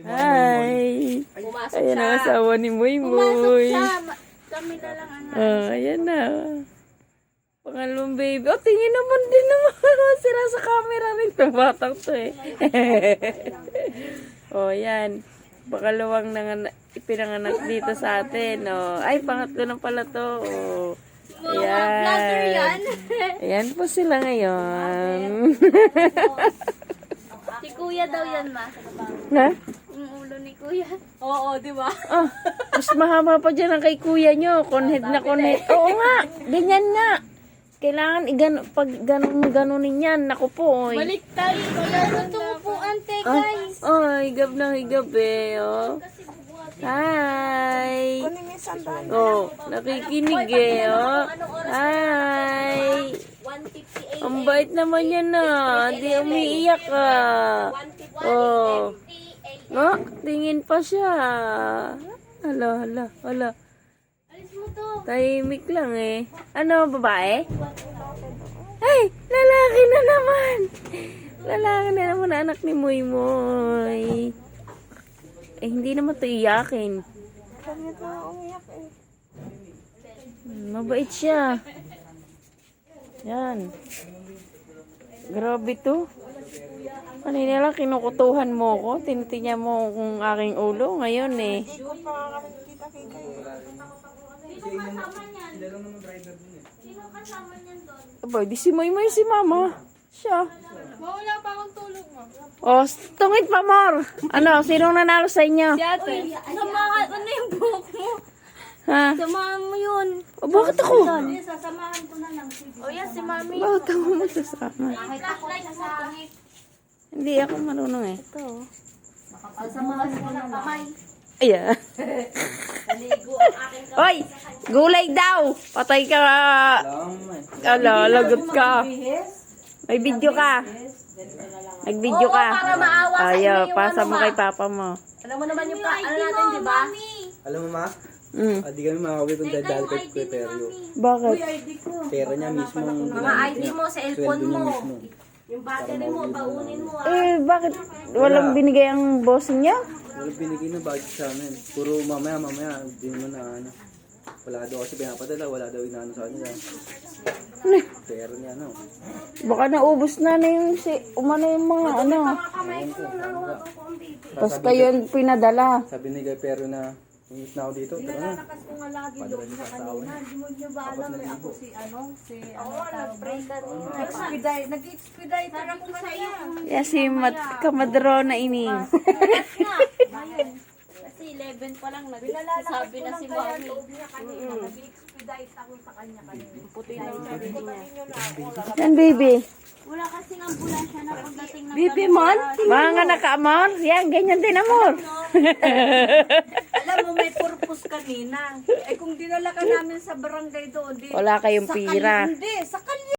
Hi! Pumasok Ayan siya. ang asawa ni Moy Pumasok Moy. siya. Kami na lang ang Ayan na. Pangalawang baby. Oh, tingin naman din naman. Sira sa camera rin. Tumatang to eh. Oh, yan. Pakalawang ipinanganak dito sa atin. Oh. Ay, pangatlo na pala to. Oh. vlogger yan. Ayan po sila ngayon. Si Kuya daw yan, ma. Ha? Yung ulo ni Kuya. Oo, di ba? Oh, mas mahaba pa dyan ang kay kuya nyo. Conhead na conhead. Oo nga, ganyan nga. Kailangan pag ganunin yan. Naku po, oy. Balik tayo. Kaya po, ante, guys. Ay, higab na higab eh. Oh. Hi. Oh, nakikinig eh. Oh. Hi. 158. Ang bait naman yan na. Hindi umiiyak ah. Oh. No, tingin pa siya. Hala, hala, hala. Alis mo to. Tahimik lang eh. Ano, babae? Ay, lalaki na naman. Lalaki na naman na anak ni Moy Moy. Eh, hindi naman ito iyakin. Mabait siya. Yan. Grabe to. Kanina lang kinukutuhan mo ko. Tinitingnan mo kung aking ulo. Ngayon eh. Sino kasama niyan doon? Aba, di si Moy Moy si mama. Siya. Wala pa akong tulog, ma. Oh, tungit pa more. Ano, sinong nanalo sa inyo? Si ate. Samahan, ano yung buhok mo? Ha? Samahan mo yun. O, bakit ako? Sasamahan ko na lang. O yan, si mami. Bakit ako magsasama? Flashlight sa Hindi ako marunong eh. Ito. Sasamahan ko na kamay. Ayan. Naligo ang aking kamay. Oy! Gulay daw! Patay ka! Ala, lagot ka. May video ka. Nag-video ka. para maawa sa inyo Ayaw, yung pasa ano, mo ma. kay papa mo. Alam mo naman yung ano natin, di ba? Alam mo ma, Mm. di kami makakawit kung dahil kay Kuya Perio. Bakit? Pera niya mismo ang Mga ID mo, sa cellphone sweldo niya mo. mismo. Yung battery mo, baunin mo. Eh, bakit walang binigay ang boss niya? Walang binigay na budget sa amin. Puro mamaya, di naman na ano. Wala daw kasi pinapadala, wala daw inaano sa kanila. Pera niya ano. Baka naubos na yung umano yung mga ano. Ewan ko, saan ba? Tapos kayo yung pinadala. Sabi ni Kuya Perio na, umis na ako dito, tara na. Padala niya sa asawa niya. Tapos naligo. Nag-expediter ako sa iyo. Yeah, si Kamadrona ining. Kasi 11 pa lang, nagsabi na si Mami. Puti na yung sarili niya. Yan, baby. Wala kasing ambulansya na pagdating ng Baby mon? Mga naka-amor? Yan, ganyan din amor. Alam mo, may purpose kanina. Eh kung dinala ka namin sa barangay doon, di, Wala kayong sa pira. Hindi, sa